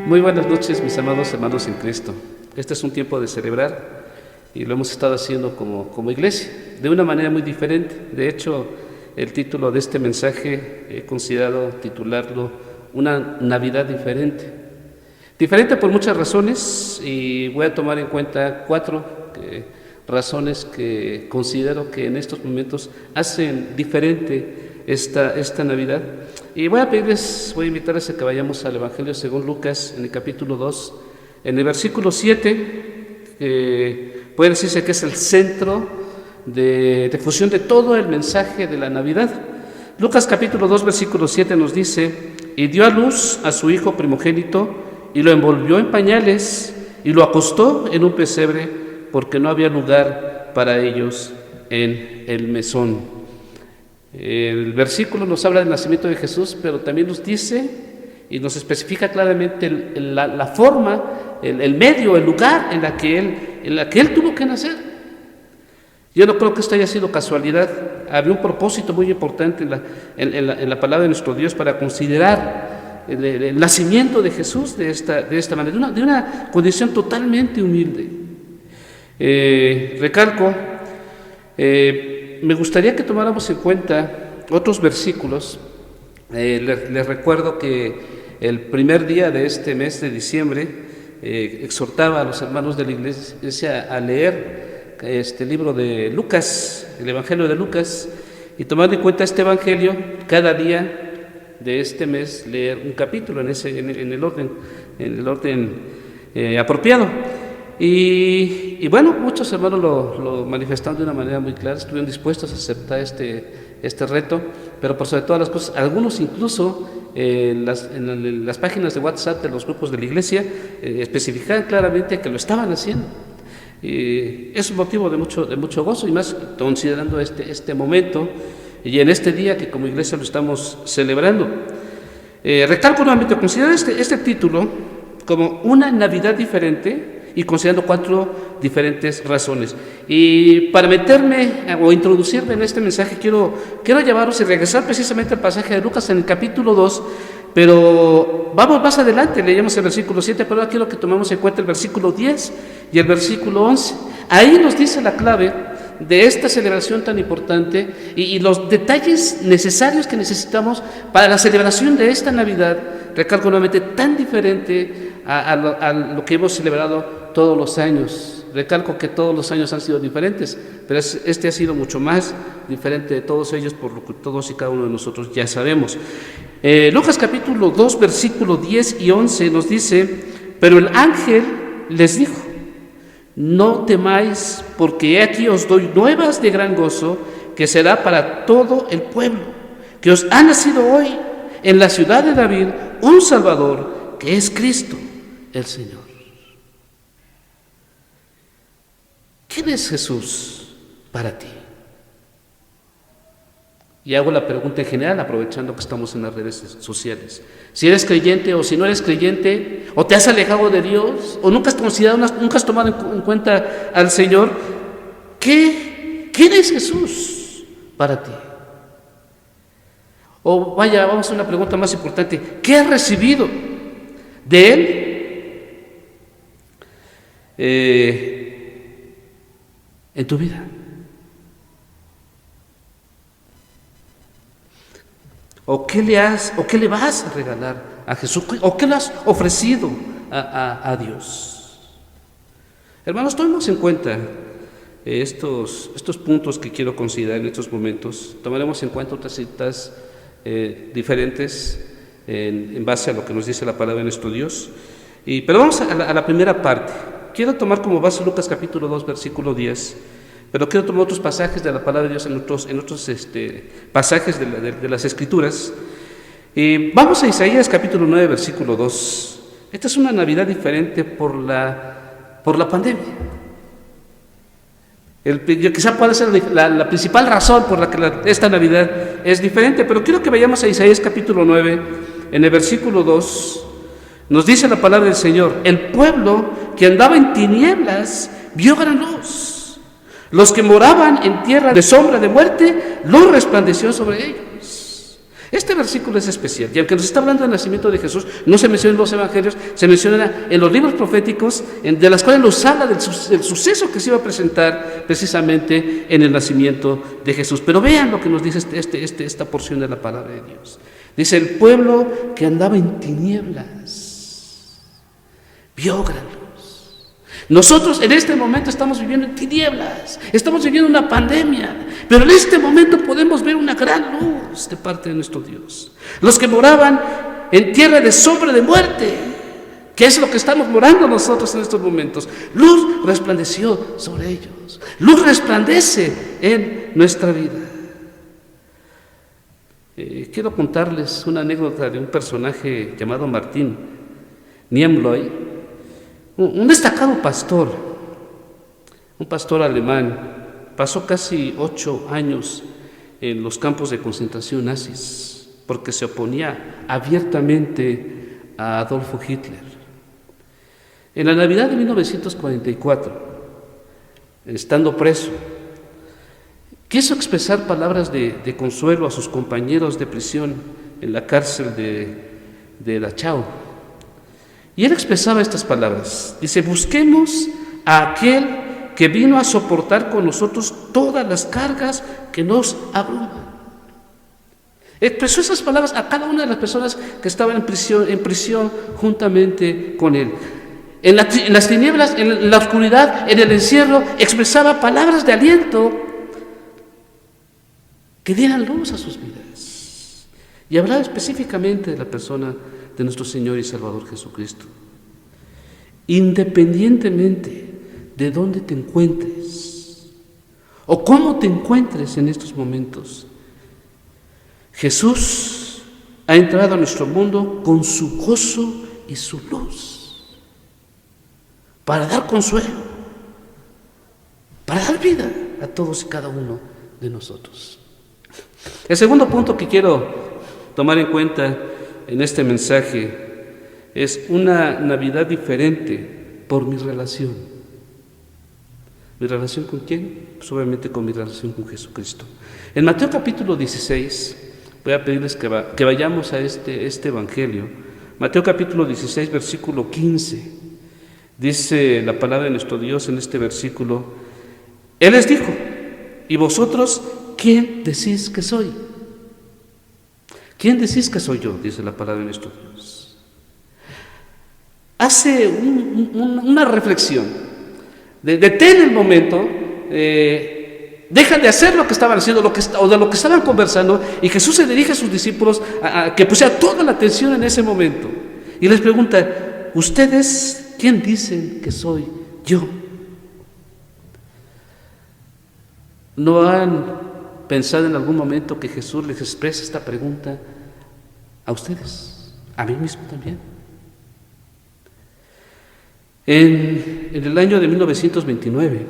Muy buenas noches, mis amados hermanos en Cristo. Este es un tiempo de celebrar y lo hemos estado haciendo como iglesia, de una manera muy diferente. De hecho, el título de este mensaje he considerado titularlo Una Navidad diferente. Diferente por muchas razones, y voy a tomar en cuenta cuatro razones que considero que en estos momentos hacen diferente esta Navidad. Y voy a invitarles a que vayamos al Evangelio según Lucas, en el capítulo 2, en el versículo 7, puede decirse que es el centro de difusión de todo el mensaje de la Navidad. Lucas capítulo 2, versículo 7 nos dice: y dio a luz a su hijo primogénito, y lo envolvió en pañales, y lo acostó en un pesebre, porque no había lugar para ellos en el mesón. El versículo nos habla del nacimiento de Jesús, pero también nos dice y nos especifica claramente la forma, el medio, el lugar en la que él tuvo que nacer. Yo no creo que esto haya sido casualidad. Había un propósito muy importante en la palabra de nuestro Dios para considerar el nacimiento de Jesús de esta manera, de una condición totalmente humilde. Recalco, me gustaría que tomáramos en cuenta otros versículos. Les recuerdo que el primer día de este mes de diciembre exhortaba a los hermanos de la iglesia a leer este libro de Lucas, el Evangelio de Lucas, y tomando en cuenta este Evangelio, cada día de este mes leer un capítulo en el orden apropiado. Y bueno, muchos hermanos lo manifestaron de una manera muy clara, estuvieron dispuestos a aceptar este reto, pero por sobre todas las cosas, algunos incluso en las páginas de WhatsApp de los grupos de la iglesia especificaban claramente que lo estaban haciendo. Y es un motivo de mucho gozo, y más considerando este momento y en este día que como iglesia lo estamos celebrando. Recalco nuevamente, considero este título como una Navidad diferente, y considerando cuatro diferentes razones. Y para meterme o introducirme en este mensaje, quiero llevaros y regresar precisamente al pasaje de Lucas en el capítulo 2, pero vamos más adelante, leemos el versículo 7, pero ahora quiero que tomemos en cuenta el versículo 10 y el versículo 11. Ahí nos dice la clave de esta celebración tan importante y los detalles necesarios que necesitamos para la celebración de esta Navidad, recalco nuevamente, tan diferente a lo que hemos celebrado todos los años. Recalco que todos los años han sido diferentes, pero este ha sido mucho más diferente de todos ellos, por lo que todos y cada uno de nosotros ya sabemos. Lucas capítulo 2, versículo 10 y 11 nos dice: pero el ángel les dijo: no temáis, porque he aquí os doy nuevas de gran gozo, que será para todo el pueblo, que os ha nacido hoy en la ciudad de David un Salvador, que es Cristo el Señor. ¿Quién es Jesús para ti? Y hago la pregunta en general, aprovechando que estamos en las redes sociales. Si eres creyente o si no eres creyente, o te has alejado de Dios, o nunca has tomado en cuenta al Señor, ¿quién es Jesús para ti? O vamos a una pregunta más importante: ¿qué has recibido de Él? En tu vida. ¿O qué le vas a regalar a Jesús? ¿O qué le has ofrecido a Dios? Hermanos, tomemos en cuenta estos puntos que quiero considerar en estos momentos. Tomaremos en cuenta otras citas diferentes en base a lo que nos dice la palabra de nuestro Dios. Pero vamos a la primera parte. Quiero tomar como base Lucas capítulo 2, versículo 10, pero quiero tomar otros pasajes de la palabra de Dios en otros pasajes de las Escrituras. Vamos a Isaías capítulo 9, versículo 2. Esta es una Navidad diferente por la pandemia. Quizá pueda ser la principal razón por la que esta Navidad es diferente, pero quiero que vayamos a Isaías capítulo 9, en el versículo 2. Nos dice la palabra del Señor: el pueblo que andaba en tinieblas vio gran luz. Los que moraban en tierra de sombra de muerte, luz resplandeció sobre ellos. Este versículo es especial, y aunque nos está hablando del nacimiento de Jesús, no se menciona en los evangelios, se menciona en los libros proféticos, de las cuales nos habla del suceso que se iba a presentar precisamente en el nacimiento de Jesús. Pero vean lo que nos dice esta porción de la palabra de Dios. Dice: el pueblo que andaba en tinieblas vio gran luz. Nosotros en este momento estamos viviendo en tinieblas, estamos viviendo una pandemia, pero en este momento podemos ver una gran luz de parte de nuestro Dios. Los que moraban en tierra de sombra de muerte, que es lo que estamos morando nosotros en estos momentos, luz resplandeció sobre ellos, luz resplandece en nuestra vida. Quiero contarles una anécdota de un personaje llamado Martín Niemöller, un destacado pastor, un pastor alemán. Pasó casi 8 años en los campos de concentración nazis porque se oponía abiertamente a Adolfo Hitler. En la Navidad de 1944, estando preso, quiso expresar palabras de consuelo a sus compañeros de prisión en la cárcel de Dachau. Y él expresaba estas palabras. Dice: busquemos a aquel que vino a soportar con nosotros todas las cargas que nos abruman. Expresó esas palabras a cada una de las personas que estaban en prisión juntamente con él. En las tinieblas, en la oscuridad, en el encierro, expresaba palabras de aliento que dieran luz a sus vidas. Y hablaba específicamente de la persona de nuestro Señor y Salvador Jesucristo. Independientemente de dónde te encuentres o cómo te encuentres en estos momentos, Jesús ha entrado a nuestro mundo con su gozo y su luz para dar consuelo, para dar vida a todos y cada uno de nosotros. El segundo punto que quiero tomar en cuenta en este mensaje es una Navidad diferente por mi relación. ¿Mi relación con quién? Pues obviamente con mi relación con Jesucristo. En Mateo capítulo 16, voy a pedirles que vayamos a este evangelio. Mateo capítulo 16, versículo 15. Dice la palabra de nuestro Dios en este versículo: Él les dijo: ¿y vosotros quién decís que soy? ¿Quién decís que soy yo? Dice la palabra de nuestro Dios. Hace una reflexión. Detén el momento, dejan de hacer lo que estaban haciendo o de lo que estaban conversando, y Jesús se dirige a sus discípulos a que pusieran toda la atención en ese momento. Y les pregunta: ¿ustedes quién dicen que soy yo? ¿No han pensado en algún momento que Jesús les expresa esta pregunta a ustedes, a mí mismo también? En el año de 1929,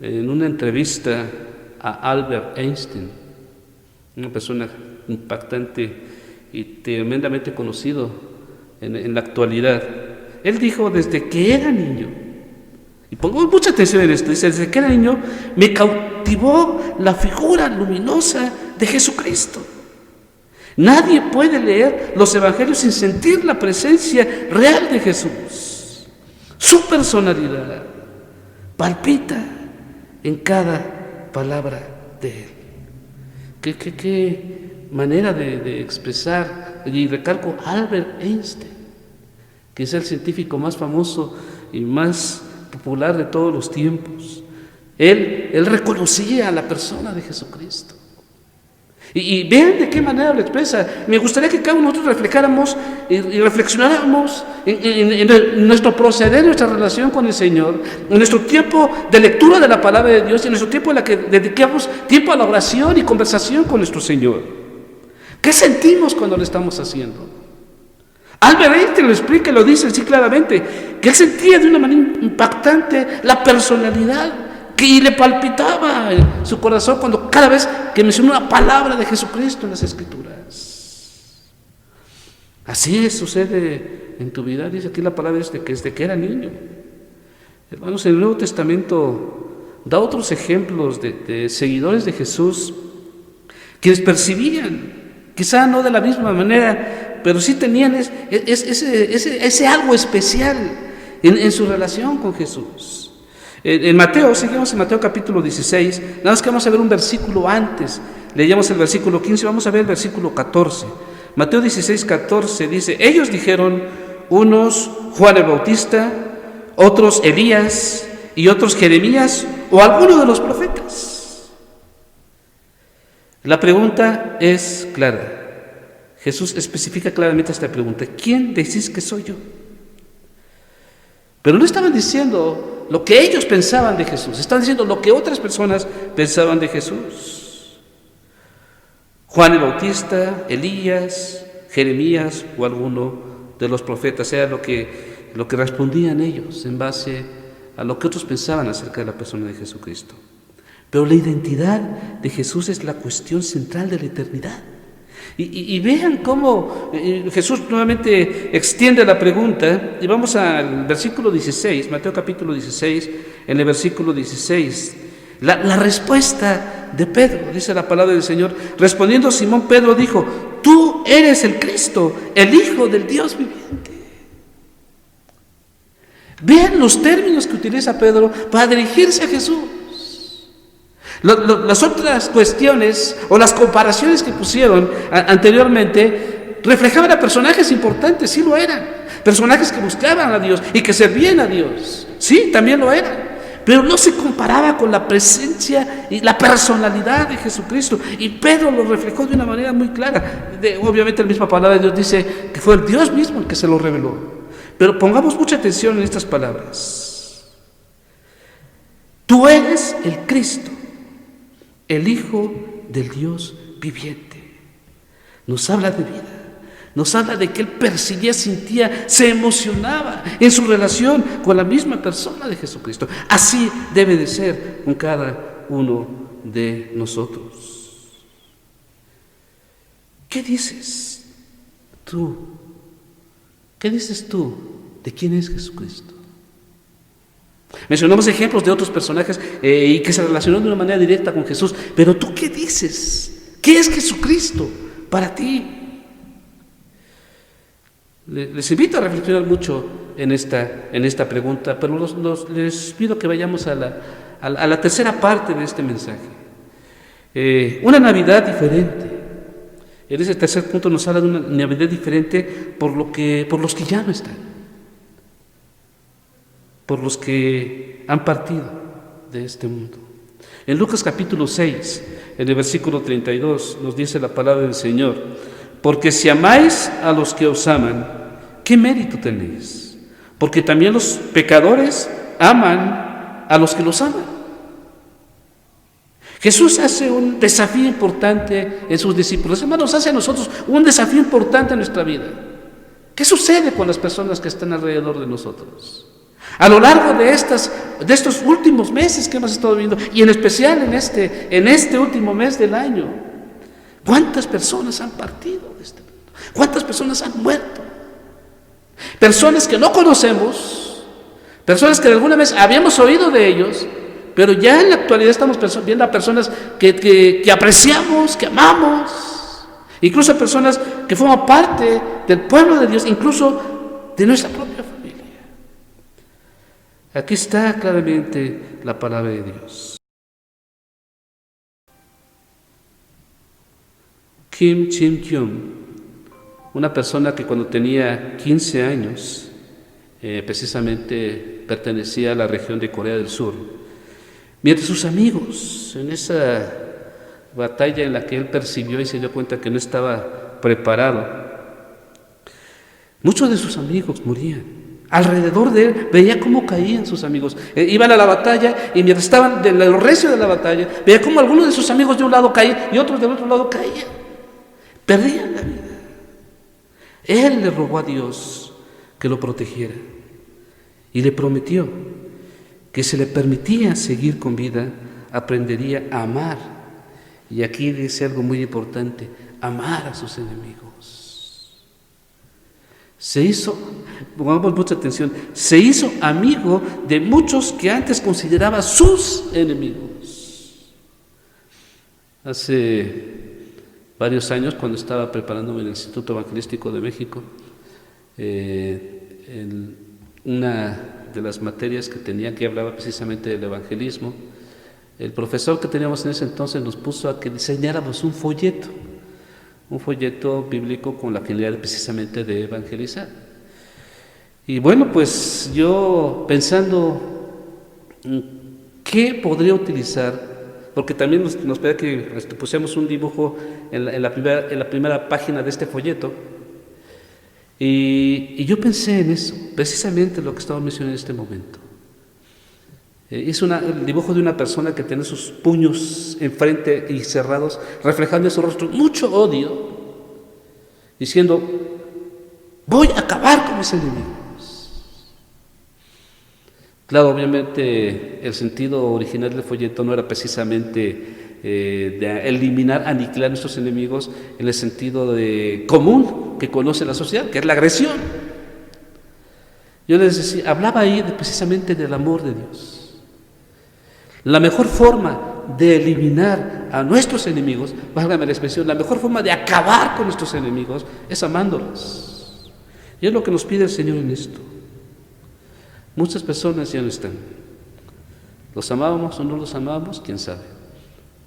en una entrevista a Albert Einstein, una persona impactante y tremendamente conocido en la actualidad, él dijo: desde que era niño, y pongo mucha atención en esto, dice: desde que era niño me cautivó la figura luminosa de Jesucristo. Nadie puede leer los evangelios sin sentir la presencia real de Jesús. Su personalidad palpita en cada palabra de Él. Qué manera de expresar, y recalco, Albert Einstein, que es el científico más famoso y más popular de todos los tiempos. Él reconocía a la persona de Jesucristo. Y vean de qué manera lo expresa. Me gustaría que cada uno de nosotros reflejáramos y reflexionáramos en nuestro proceder, nuestra relación con el Señor, en nuestro tiempo de lectura de la palabra de Dios, y en nuestro tiempo en la que dedicamos tiempo a la oración y conversación con nuestro Señor. ¿Qué sentimos cuando lo estamos haciendo? Albert Einstein lo explica y lo dice así claramente, que él sentía de una manera impactante la personalidad y le palpitaba en su corazón cuando cada vez que mencionó una palabra de Jesucristo en las Escrituras. Así sucede en tu vida. Dice aquí la palabra desde que era niño. Hermanos, en el Nuevo Testamento da otros ejemplos de seguidores de Jesús, quienes percibían Quizá no de la misma manera, pero sí tenían ese algo especial en su relación con Jesús. En Mateo, seguimos en Mateo capítulo 16, nada más que vamos a ver un versículo antes. Leíamos el versículo 15, vamos a ver el versículo 14. Mateo 16, 14 dice: ellos dijeron, unos Juan el Bautista, otros Elías y otros Jeremías o alguno de los profetas. La pregunta es clara. Jesús especifica claramente esta pregunta: ¿quién decís que soy yo? Pero no estaban diciendo lo que ellos pensaban de Jesús, estaban diciendo lo que otras personas pensaban de Jesús. Juan el Bautista, Elías, Jeremías o alguno de los profetas, era lo que respondían ellos en base a lo que otros pensaban acerca de la persona de Jesucristo. Pero la identidad de Jesús es la cuestión central de la eternidad. Y vean cómo Jesús nuevamente extiende la pregunta, y vamos al versículo 16, Mateo capítulo 16, en el versículo 16, la respuesta de Pedro, dice la palabra del Señor: respondiendo Simón Pedro dijo: tú eres el Cristo, el Hijo del Dios viviente. Vean los términos que utiliza Pedro para dirigirse a Jesús. Las otras cuestiones o las comparaciones que pusieron anteriormente reflejaban a personajes importantes, sí lo eran, personajes que buscaban a Dios y que servían a Dios, sí, también lo eran, pero no se comparaba con la presencia y la personalidad de Jesucristo, y Pedro lo reflejó de una manera muy clara. Obviamente la misma palabra de Dios dice que fue el Dios mismo el que se lo reveló, pero pongamos mucha atención en estas palabras: tú eres el Cristo, el Hijo del Dios viviente. Nos habla de vida, nos habla de que él percibía, sentía, se emocionaba en su relación con la misma persona de Jesucristo. Así debe de ser con cada uno de nosotros. ¿Qué dices tú? ¿Qué dices tú de quién es Jesucristo? Mencionamos ejemplos de otros personajes y que se relacionaron de una manera directa con Jesús, pero ¿tú qué dices? ¿Qué es Jesucristo para ti? Les invito a reflexionar mucho en esta pregunta, pero les pido que vayamos a la tercera parte de este mensaje. Una Navidad diferente. En ese tercer punto nos habla de una Navidad diferente por los que ya no están, por los que han partido de este mundo. En Lucas capítulo 6, en el versículo 32, nos dice la palabra del Señor: porque si amáis a los que os aman, ¿qué mérito tenéis? Porque también los pecadores aman a los que los aman. Jesús hace un desafío importante en sus discípulos. Hermanos, hace a nosotros un desafío importante en nuestra vida. ¿Qué sucede con las personas que están alrededor de nosotros? A lo largo de estos últimos meses que hemos estado viviendo, y en especial en este último mes del año, ¿cuántas personas han partido de este mundo? ¿Cuántas personas han muerto? Personas que no conocemos, personas que de alguna vez habíamos oído de ellos, pero ya en la actualidad estamos viendo a personas que apreciamos, que amamos, incluso a personas que forman parte del pueblo de Dios, incluso de nuestra propia familia. Aquí está claramente la palabra de Dios. Kim Chim-kyung, una persona que cuando tenía 15 años, precisamente pertenecía a la región de Corea del Sur, mientras sus amigos, en esa batalla en la que él percibió y se dio cuenta que no estaba preparado, muchos de sus amigos morían. Alrededor de él veía cómo caían sus amigos. Iban a la batalla y mientras estaban en el recio de la batalla, veía cómo algunos de sus amigos de un lado caían y otros del otro lado caían. Perdían la vida. Él le rogó a Dios que lo protegiera y le prometió que si le permitía seguir con vida, aprendería a amar. Y aquí dice algo muy importante: amar a sus enemigos. Pongamos mucha atención, se hizo amigo de muchos que antes consideraba sus enemigos. Hace varios años cuando estaba preparándome en el Instituto Evangelístico de México. En una de las materias que tenía, que hablaba precisamente del evangelismo, el profesor que teníamos en ese entonces nos puso a que diseñáramos un folleto bíblico con la finalidad precisamente de evangelizar. Y bueno, pues yo pensando qué podría utilizar, porque también nos pedía que pusiéramos un dibujo en la primera página de este folleto, y yo pensé en eso, precisamente lo que estaba mencionando en este momento. Hice el dibujo de una persona que tiene sus puños enfrente y cerrados, reflejando en su rostro mucho odio, diciendo: voy a acabar con mis enemigos. Claro, obviamente el sentido original del folleto no era precisamente de eliminar, aniquilar a nuestros enemigos en el sentido común que conoce la sociedad, que es la agresión. Yo les decía, hablaba ahí precisamente del amor de Dios. La mejor forma de eliminar a nuestros enemigos, válgame la expresión, la mejor forma de acabar con nuestros enemigos es amándolos. Y es lo que nos pide el Señor en esto. Muchas personas ya no están. ¿Los amábamos o no los amábamos? ¿Quién sabe?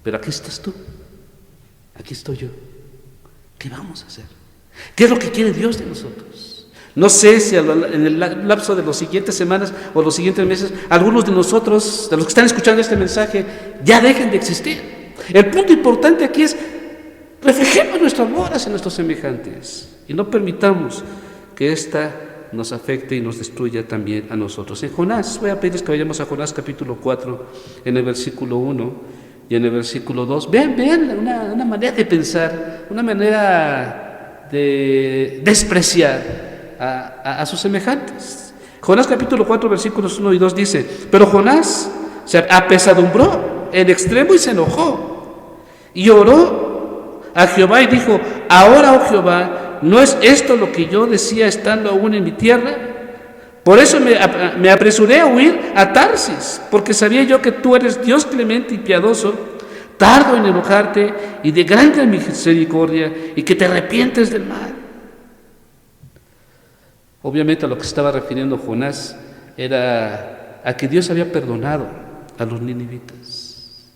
Pero aquí estás tú, aquí estoy yo. ¿Qué vamos a hacer? ¿Qué es lo que quiere Dios de nosotros? No sé si en el lapso de las siguientes semanas o los siguientes meses, algunos de nosotros, de los que están escuchando este mensaje, ya dejen de existir. El punto importante aquí es: reflejemos nuestro amor hacia nuestros semejantes y no permitamos que esta nos afecte y nos destruya también a nosotros. En Jonás, voy a pedirles que vayamos a Jonás capítulo 4, en el versículo 1 y en el versículo 2. Vean una manera de pensar, una manera de despreciar a sus semejantes. Jonás capítulo 4 versículos 1 y 2 dice: pero Jonás se apesadumbró en extremo y se enojó y oró a Jehová y dijo: ahora, oh Jehová, ¿no es esto lo que yo decía estando aún en mi tierra? Por eso me apresuré a huir a Tarsis, porque sabía yo que tú eres Dios clemente y piadoso, tardo en enojarte y de grande misericordia, y que te arrepientes del mal. Obviamente a lo que se estaba refiriendo Jonás era a que Dios había perdonado a los ninivitas,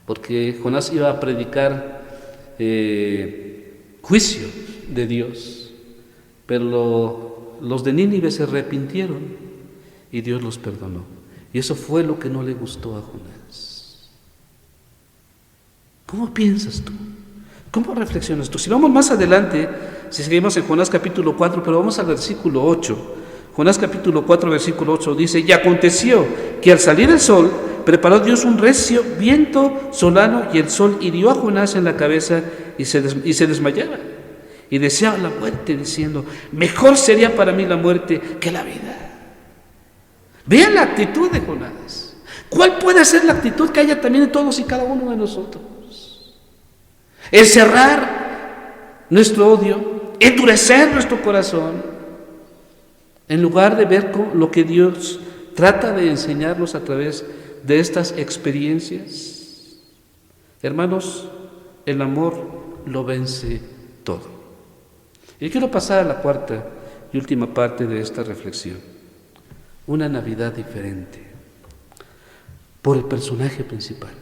porque Jonás iba a predicar juicio de Dios, pero los de Nínive se arrepintieron y Dios los perdonó, y eso fue lo que no le gustó a Jonás. ¿Cómo piensas tú? ¿Cómo reflexionas tú? Si vamos más adelante, si seguimos en Jonás capítulo 4, pero vamos al versículo 8. Jonás capítulo 4, versículo 8 dice: y aconteció que al salir el sol, preparó Dios un recio viento solano, y el sol hirió a Jonás en la cabeza y se desmayaba. Y deseaba la muerte, diciendo: mejor sería para mí la muerte que la vida. Vean la actitud de Jonás. ¿Cuál puede ser la actitud que haya también en todos y cada uno de nosotros? Encerrar nuestro odio, endurecer nuestro corazón, en lugar de ver lo que Dios trata de enseñarnos a través de estas experiencias. Hermanos, el amor lo vence todo. Y quiero pasar a la cuarta y última parte de esta reflexión: una Navidad diferente, por el personaje principal.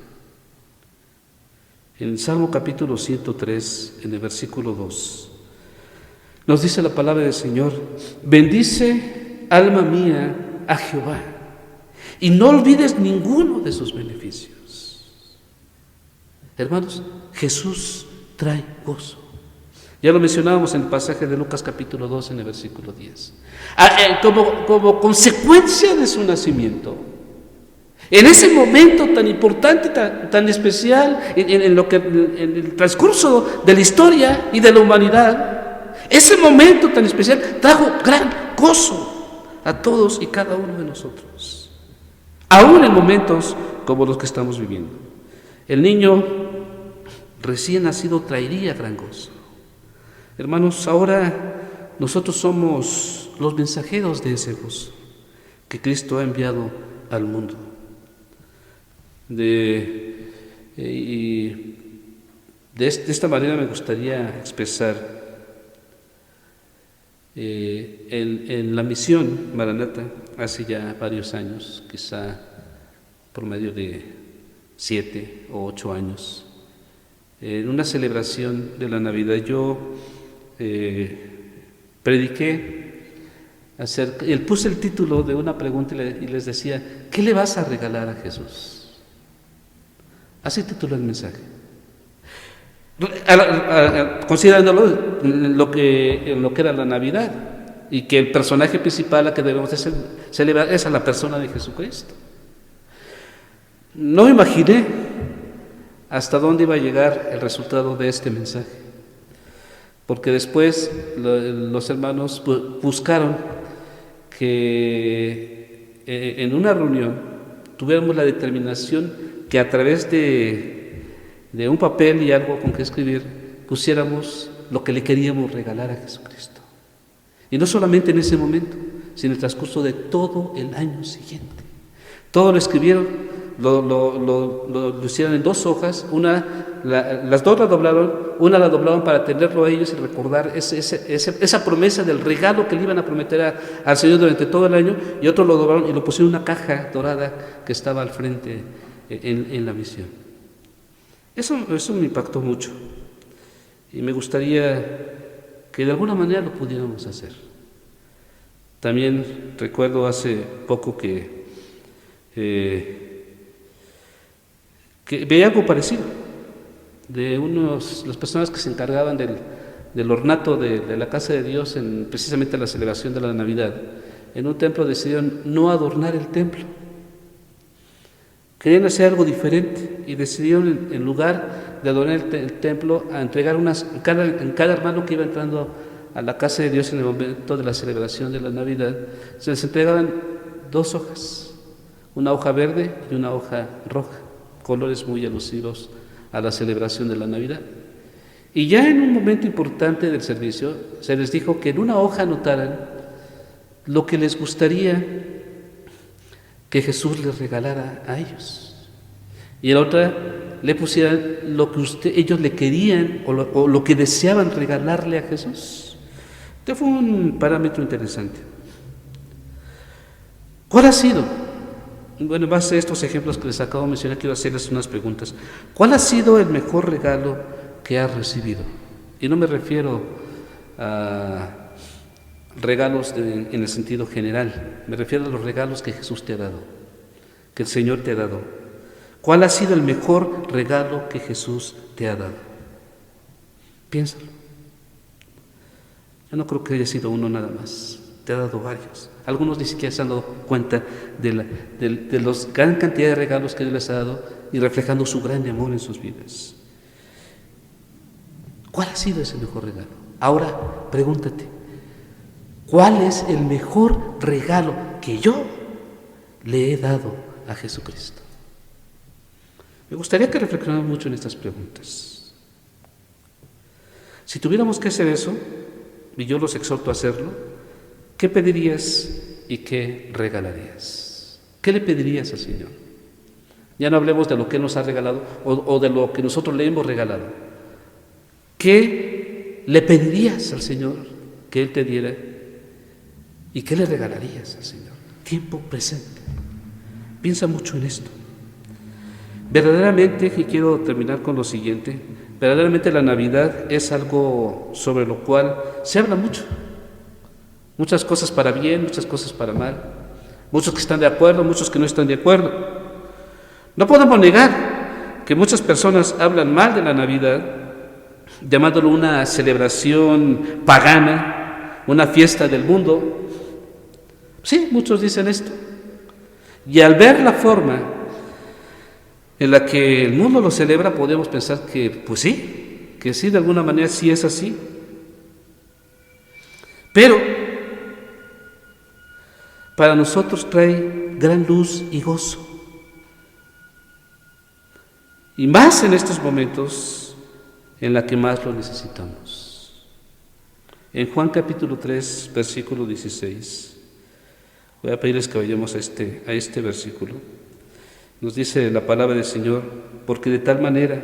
En el Salmo capítulo 103, en el versículo 2, nos dice la palabra del Señor: bendice, alma mía, a Jehová, y no olvides ninguno de sus beneficios. Hermanos, Jesús trae gozo. Ya lo mencionábamos en el pasaje de Lucas capítulo 2, en el versículo 10. Como consecuencia de su nacimiento, en ese momento tan importante, tan especial, en el transcurso de la historia y de la humanidad, ese momento tan especial trajo gran gozo a todos y cada uno de nosotros, aún en momentos como los que estamos viviendo. El niño recién nacido traería gran gozo. Hermanos, ahora nosotros somos los mensajeros de ese gozo que Cristo ha enviado al mundo. Y De esta manera me gustaría expresar en la misión Maranatha, hace ya varios años, quizá por medio de 7 o 8 años, en una celebración de la Navidad yo prediqué puse el título de una pregunta y les decía: ¿qué le vas a regalar a Jesús? Así tituló el mensaje. Considerándolo lo que era la Navidad, y que el personaje principal a que debemos celebrar es a la persona de Jesucristo. No imaginé hasta dónde iba a llegar el resultado de este mensaje, porque después los hermanos buscaron que en una reunión tuviéramos la determinación que a través de un papel y algo con que escribir pusiéramos lo que le queríamos regalar a Jesucristo. Y no solamente en ese momento, sino en el transcurso de todo el año siguiente. Todo lo escribieron, lo hicieron en 2 hojas, las 2 la doblaron, una la doblaron para tenerlo a ellos y recordar esa promesa del regalo que le iban a prometer al Señor durante todo el año, y otro lo doblaron y lo pusieron en una caja dorada que estaba al frente en la misión. Eso me impactó mucho y me gustaría que de alguna manera lo pudiéramos hacer. También recuerdo hace poco que veía algo parecido de las personas que se encargaban del ornato de la casa de Dios precisamente en la celebración de la Navidad. En un templo decidieron no adornar el templo. Querían hacer algo diferente y decidieron, en lugar de adornar el templo, a entregar en cada hermano que iba entrando a la casa de Dios en el momento de la celebración de la Navidad, se les entregaban 2 hojas, una hoja verde y una hoja roja, colores muy alusivos a la celebración de la Navidad. Y ya en un momento importante del servicio se les dijo que en una hoja anotaran lo que les gustaría que Jesús les regalara a ellos, y en la otra le pusieran lo que ellos le querían o lo que deseaban regalarle a Jesús. Este fue un parámetro interesante. ¿Cuál ha sido? Bueno, en base a estos ejemplos que les acabo de mencionar, quiero hacerles unas preguntas. ¿Cuál ha sido el mejor regalo que has recibido? Y no me refiero a regalos en el sentido general, me refiero a los regalos que Jesús te ha dado, que el Señor te ha dado. ¿Cuál ha sido el mejor regalo que Jesús te ha dado? Piénsalo. Yo no creo que haya sido uno nada más, te ha dado varios. Algunos ni siquiera se han dado cuenta de la gran cantidad de regalos que Dios les ha dado y reflejando su gran amor en sus vidas. ¿Cuál ha sido ese mejor regalo? Ahora, pregúntate, ¿cuál es el mejor regalo que yo le he dado a Jesucristo? Me gustaría que reflexionáramos mucho en estas preguntas. Si tuviéramos que hacer eso, y yo los exhorto a hacerlo, ¿qué pedirías y qué regalarías? ¿Qué le pedirías al Señor? Ya no hablemos de lo que Él nos ha regalado o de lo que nosotros le hemos regalado. ¿Qué le pedirías al Señor que Él te diera? ¿Y qué le regalarías al Señor? Tiempo presente. Piensa mucho en esto. Verdaderamente, y quiero terminar con lo siguiente, verdaderamente la Navidad es algo sobre lo cual se habla mucho. Muchas cosas para bien, muchas cosas para mal. Muchos que están de acuerdo, muchos que no están de acuerdo. No podemos negar que muchas personas hablan mal de la Navidad, llamándolo una celebración pagana, una fiesta del mundo. Sí, muchos dicen esto. Y al ver la forma en la que el mundo lo celebra, podemos pensar que, pues sí, que sí, de alguna manera sí es así. Pero para nosotros trae gran luz y gozo. Y más en estos momentos en la que más lo necesitamos. En Juan capítulo 3, versículo 16, voy a pedirles que vayamos a este versículo. Nos dice la palabra del Señor: porque de tal manera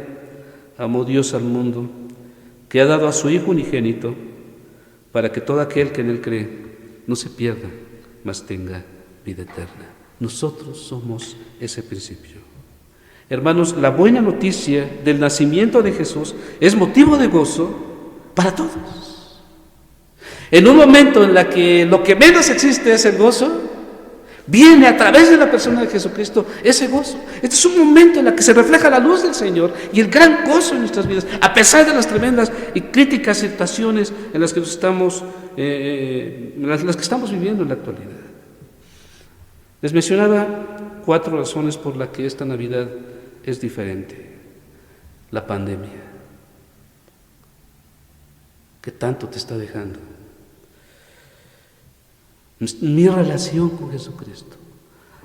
amó Dios al mundo, que ha dado a su Hijo unigénito, para que todo aquel que en Él cree no se pierda, mas tenga vida eterna. Nosotros somos ese principio. Hermanos, la buena noticia del nacimiento de Jesús es motivo de gozo para todos. En un momento en la que lo que menos existe es el gozo, viene a través de la persona de Jesucristo ese gozo. Este es un momento en el que se refleja la luz del Señor y el gran gozo en nuestras vidas, a pesar de las tremendas y críticas situaciones en las que estamos viviendo en la actualidad. Les mencionaba 4 razones por las que esta Navidad es diferente. La pandemia, que tanto te está dejando. Mi relación con Jesucristo.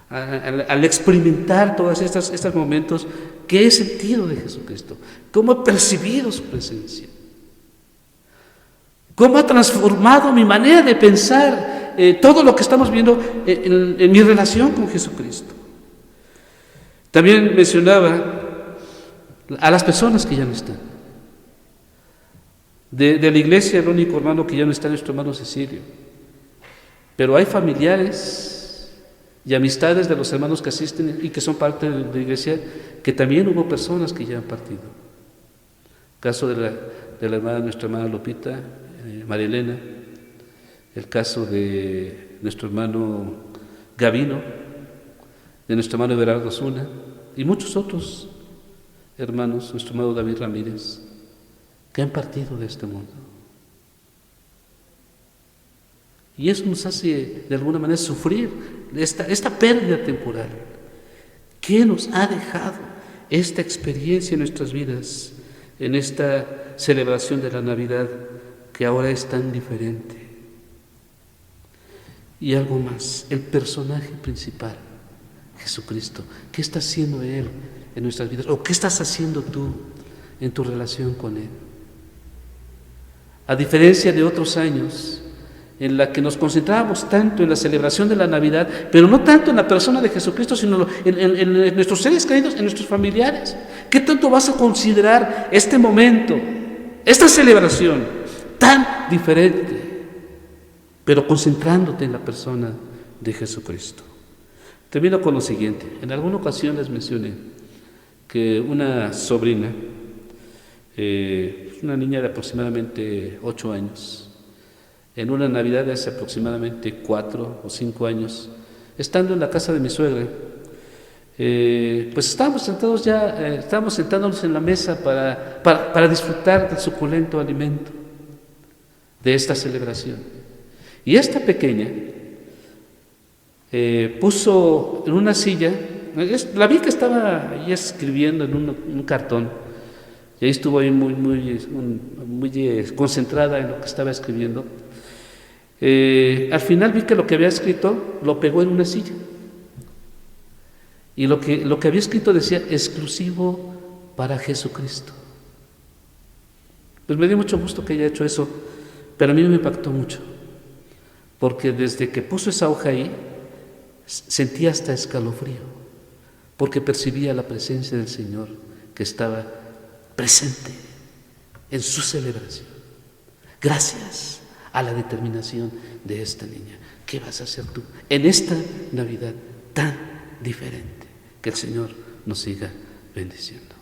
Al experimentar todos estos momentos, ¿qué he sentido de Jesucristo? ¿Cómo he percibido su presencia? ¿Cómo ha transformado mi manera de pensar todo lo que estamos viendo en mi relación con Jesucristo? También mencionaba a las personas que ya no están. De la iglesia, el único hermano que ya no está es nuestro hermano Cecilio. Pero hay familiares y amistades de los hermanos que asisten y que son parte de la iglesia, que también hubo personas que ya han partido. El caso de la hermana, nuestra hermana Lupita, María Elena, el caso de nuestro hermano Gavino, de nuestro hermano Everardo Zuna y muchos otros hermanos, nuestro hermano David Ramírez, que han partido de este mundo. Y eso nos hace de alguna manera sufrir esta pérdida temporal. ¿Qué nos ha dejado esta experiencia en nuestras vidas, en esta celebración de la Navidad que ahora es tan diferente? Y algo más, el personaje principal, Jesucristo. ¿Qué está haciendo Él en nuestras vidas? ¿O qué estás haciendo tú en tu relación con Él? A diferencia de otros años, en la que nos concentrábamos tanto en la celebración de la Navidad, pero no tanto en la persona de Jesucristo, sino en nuestros seres queridos, en nuestros familiares. ¿Qué tanto vas a considerar este momento, esta celebración tan diferente, pero concentrándote en la persona de Jesucristo? Termino con lo siguiente. En alguna ocasión les mencioné que una sobrina, una niña de aproximadamente 8 años, en una Navidad de hace aproximadamente 4 o 5 años, estando en la casa de mi suegra, pues estábamos sentándonos en la mesa para disfrutar del suculento alimento de esta celebración. Y esta pequeña puso en una silla, la vi que estaba ahí escribiendo en un cartón, y ahí estuvo ahí muy concentrada en lo que estaba escribiendo. Al final vi que lo que había escrito lo pegó en una silla, y lo que había escrito decía: exclusivo para Jesucristo. Pues me dio mucho gusto que haya hecho eso, pero a mí me impactó mucho, porque desde que puso esa hoja ahí sentía hasta escalofrío, porque percibía la presencia del Señor que estaba presente en su celebración. Gracias a la determinación de esta niña. ¿Qué vas a hacer tú en esta Navidad tan diferente? Que el Señor nos siga bendiciendo.